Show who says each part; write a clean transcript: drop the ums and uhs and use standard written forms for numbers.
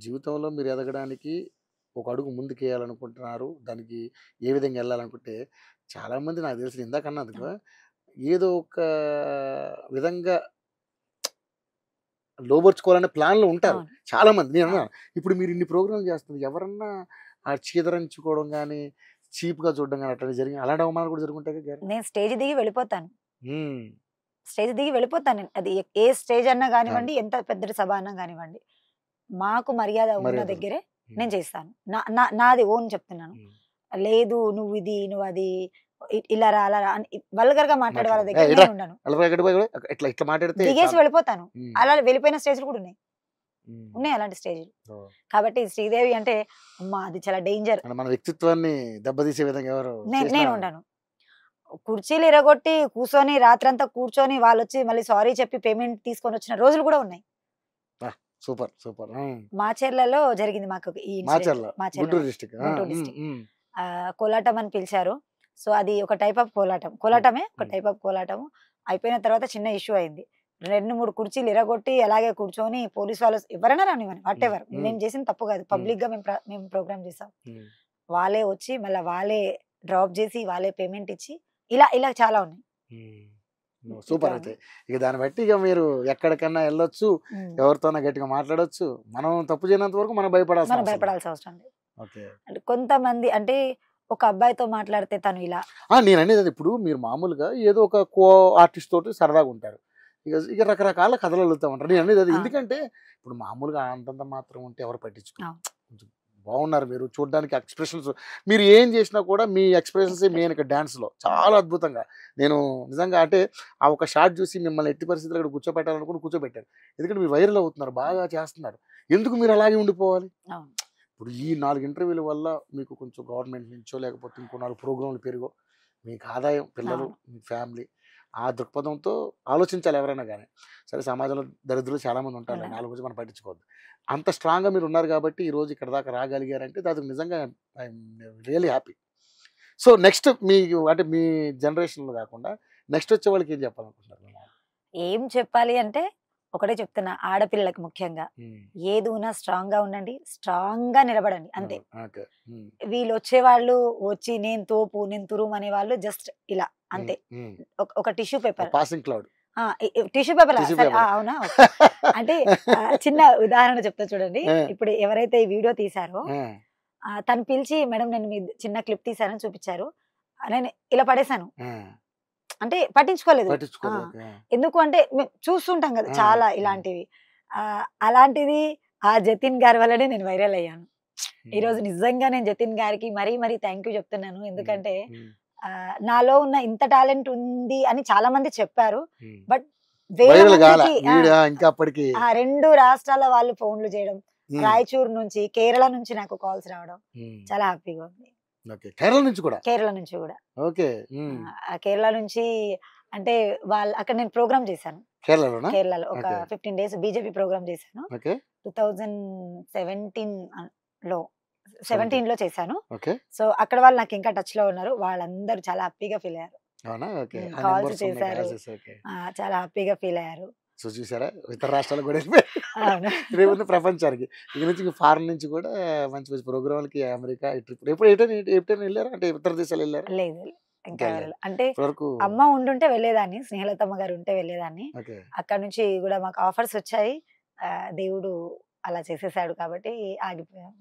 Speaker 1: జీవితంలో మీరు ఎదగడానికి ఒక అడుగు ముందుకేయాలనుకుంటున్నారు. దానికి ఏ విధంగా వెళ్ళాలనుకుంటే చాలామంది నాకు తెలిసి ఇందాకన్నది ఏదో ఒక విధంగా లోబర్చుకోవాలనే ప్లాన్‌లో ఉంటారు.
Speaker 2: అవును.
Speaker 1: చాలామంది. నేను
Speaker 2: అవును.
Speaker 1: అన్నాను. ఇప్పుడు మీరు ఇన్ని ప్రోగ్రామ్‌లు చేస్తున్నారు. ఎవరన్నా చీదరించుకోవడం గాని, చీప్‌గా చూడడం గాని అట్లాంటివి జరిగినాయి. అలాంటి అవమానాలు కూడా జరుగుంటాయిగా గారు?
Speaker 2: నేను స్టేజ్ దిగి వెళ్ళిపోతాను.
Speaker 1: హ్మ్.
Speaker 2: స్టేజ్ దిగి వెళ్ళిపోతాను నేను. అది ఏ స్టేజ్ అన్నా
Speaker 1: అవును.
Speaker 2: గానివ్వండి, ఎంత పెద్ద సభ అన్నా గానివ్వండి. మాకు మర్యాద ఉన్న
Speaker 1: మర్యాద ఉంది.
Speaker 2: దగ్గరే
Speaker 1: హ్మ్.
Speaker 2: నేను చేస్తాను. నాది ఓన్ చెప్తున్నాను.
Speaker 1: హ్మ్.
Speaker 2: లేదు నువ్విది, నువ్వది, ఇలా రా, అలా రా అని వల్గర్‌గా మాట్లాడే వాళ్ళ
Speaker 1: మాట్లాడదు.
Speaker 2: దగ్గర
Speaker 1: ఇట్రా
Speaker 2: నేను ఉండను.
Speaker 1: ఇట్లా ఇట్లా మాట్లాడితే
Speaker 2: దిగేసి
Speaker 1: చాలు.
Speaker 2: వెళ్ళిపోతాను.
Speaker 1: హ్మ్.
Speaker 2: అలా వెళ్ళిపోయిన స్టేజ్‌లు కూడా ఉన్నాయి.
Speaker 1: హ్మ్.
Speaker 2: ఉన్నాయి అలాంటి స్టేజ్‌లు.
Speaker 1: ఓహ్!
Speaker 2: కాబట్టి శ్రీదేవి అంటే అమ్మా! అది చాలా డేంజర్.
Speaker 1: మన వ్యక్తిత్వాన్ని దెబ్బతీసే విధంగా ఎవరు చేసినా
Speaker 2: నేను ఉండను. కుర్చీలు ఇరగొట్టి కూర్చొని రాత్రంతా కూర్చొని వాళ్ళొచ్చి మళ్ళీ సారీ చెప్పి పేమెంట్ తీసుకొని వచ్చిన రోజులు కూడా ఉన్నాయి.
Speaker 1: సూపర్. సూపర్. హ్మ్.
Speaker 2: మాచర్లలో జరిగింది మాకు ఈ ఇన్సిడెంట్.
Speaker 1: మాచర్ల గుంటూరు
Speaker 2: మాచర్లలో
Speaker 1: డిస్ట్రిక్ట్.
Speaker 2: గుంటూరు
Speaker 1: హ్మ్.
Speaker 2: డిస్ట్రిక్ట్.
Speaker 1: హ్మ్.
Speaker 2: కోలాటం అని పిలిచారు. సో అది ఒక టైప్ ఆఫ్ కోలాటం. కోలాటమే ఒక టైప్ ఆఫ్ కోలాటం. అయిపోయిన తర్వాత చిన్న ఇష్యూ అయింది. 2, 3 కుర్చీలు ఇరగొట్టి అలాగే కూర్చొని పోలీస్ వాళ్ళు ఎవరైనా రానివ్వండి వాటెవర్. నేను చేసిన తప్పు కాదు. పబ్లిక్ గా మేము ప్రోగ్రామ్ చేసాం. వాళ్ళే వచ్చి మళ్ళీ వాళ్ళే డ్రాప్ చేసి వాళ్ళే పేమెంట్ ఇచ్చి ఇలా చాలా ఉన్నాయి.
Speaker 1: సూపర్. అయితే ఇక దాన్ని బట్టి ఇక మీరు ఎక్కడికన్నా వెళ్ళొచ్చు, ఎవరితోనా గట్టిగా మాట్లాడొచ్చు. మనం తప్పు చేయనంత వరకు మనం
Speaker 2: భయపడాల్సిన అవసరం లేదు.
Speaker 1: ఓకే.
Speaker 2: అంటే కొంతమంది అంటే ఒక అబ్బాయితో మాట్లాడితే తను ఇలా
Speaker 1: నేను అనేది అది. ఇప్పుడు మీరు మామూలుగా ఏదో ఒక కో ఆర్టిస్ట్ తోటి సరదాగా ఉంటారు. ఇక రకరకాల కథలు వెళ్తా ఉంటారు. నేను అనేది అది ఎందుకంటే ఇప్పుడు మామూలుగా అంతంత మాత్రం ఉంటే ఎవరు పట్టించుకోరు. కొంచెం బాగున్నారు మీరు చూడడానికి ఎక్స్ప్రెషన్స్ మీరు ఏం చేసినా కూడా మీ ఎక్స్ప్రెషన్స్ మెయిన్ ఇక్కడ డాన్స్లో చాలా అద్భుతంగా. నేను నిజంగా అంటే ఆ ఒక షాట్ చూసి మిమ్మల్ని ఎట్టి పరిస్థితుల్లో ఇక్కడ కూర్చోబెట్టాలనుకుని కూర్చోబెట్టారు. ఎందుకంటే మీరు వైరల్ అవుతున్నారు, బాగా చేస్తున్నారు. ఎందుకు మీరు అలాగే ఉండిపోవాలి? ఇప్పుడు ఈ 4 ఇంటర్వ్యూల వల్ల మీకు కొంచెం గవర్నమెంట్ నుంచో లేకపోతే ఇంకో 4 ప్రోగ్రాంలు పెరిగో మీకు ఆదాయం, పిల్లలు, మీ ఫ్యామిలీ, ఆ దృక్పథంతో ఆలోచించాలి ఎవరైనా కానీ. సరే సమాజంలో దరిద్రులు చాలామంది ఉంటారు, 4 గురించి మనం పట్టించుకోవద్దు. అంత స్ట్రాంగ్గా మీరు ఉన్నారు కాబట్టి ఈరోజు ఇక్కడ దాకా రాగలిగారంటే దానికి నిజంగా I'm really happy. So next మీకు అంటే మీ జనరేషన్లో కాకుండా నెక్స్ట్ వచ్చే వాళ్ళకి ఏం చెప్పాలనుకుంటున్నారు?
Speaker 2: ఏం చెప్పాలి అంటే ఒకటే చెప్తున్నా, ఆడపిల్లలకు ముఖ్యంగా ఏది ఉన్నా స్ట్రాంగ్ గా ఉండండి, స్ట్రాంగ్ గా నిలబడండి అంతే. వీళ్ళు వచ్చేవాళ్ళు వచ్చి నేను తోపు నేను తురుము అనే వాళ్ళు జస్ట్ ఇలా అంతే. ఒక tissue paper,
Speaker 1: passing cloud,
Speaker 2: tissue paper. అవునా? అంటే చిన్న ఉదాహరణ చెప్తా చూడండి. ఇప్పుడు ఎవరైతే ఈ వీడియో తీసారో తను పిలిచి మేడం నేను మీ చిన్న క్లిప్ తీసానని చూపించారు. నేను ఇలా పడేశాను అంటే పట్టించుకోలేదు. ఎందుకు అంటే చూస్తుంటాం కదా చాలా ఇలాంటివి. అలాంటిది ఆ జతిన్ గారి వల్లనే నేను వైరల్ అయ్యాను. ఈ రోజు నిజంగా నేను జతిన్ గారికి మరీ థ్యాంక్ యూ చెప్తున్నాను. ఎందుకంటే నాలో ఉన్న ఇంత టాలెంట్ ఉంది అని చాలా మంది చెప్పారు. బట్ 2 రాష్ట్రాల వాళ్ళు ఫోన్లు చేయడం, రాయచూరు నుంచి, కేరళ నుంచి నాకు కాల్స్ రావడం చాలా హ్యాపీగా ఉంది.
Speaker 1: కేరళ నుంచి కూడా
Speaker 2: కేరళ నుంచి అంటే వాళ్ళు అక్కడ నేను ప్రోగ్రామ్ చేశాను కేరళలో ఒక 15 days బీజేపీ ప్రోగ్రామ్ చేశాను. 2017 లో చేశాను. సో అక్కడ వాళ్ళు నాకు ఇంకా టచ్ లో ఉన్నారు. వాళ్ళందరూ చాలా హ్యాపీగా ఫీల్ అయ్యారు. కాల్స్ చేశారు, చాలా హ్యాపీగా ఫీల్ అయ్యారు.
Speaker 1: సో చూసారా, ఇతర రాష్ట్రాలకు కూడా వెళ్ళిపోయి ప్రపంచానికి ఇక నుంచి ఫారెన్ నుంచి కూడా మంచి మంచి ప్రోగ్రాంలకి అమెరికా ట్రిప్ ఎప్పుడైనా వెళ్ళారా? అంటే ఇతర దేశాలు వెళ్ళారా?
Speaker 2: లేదు ఇంకా అంటే అమ్మ ఉండుంటే వెళ్ళేదాన్ని, స్నేహలతమ్మ గారు ఉంటే వెళ్ళేదాన్ని. అక్కడ నుంచి కూడా మాకు ఆఫర్స్ వచ్చాయి, దేవుడు అలా చేసేసాడు కాబట్టి ఆగిపోయాం.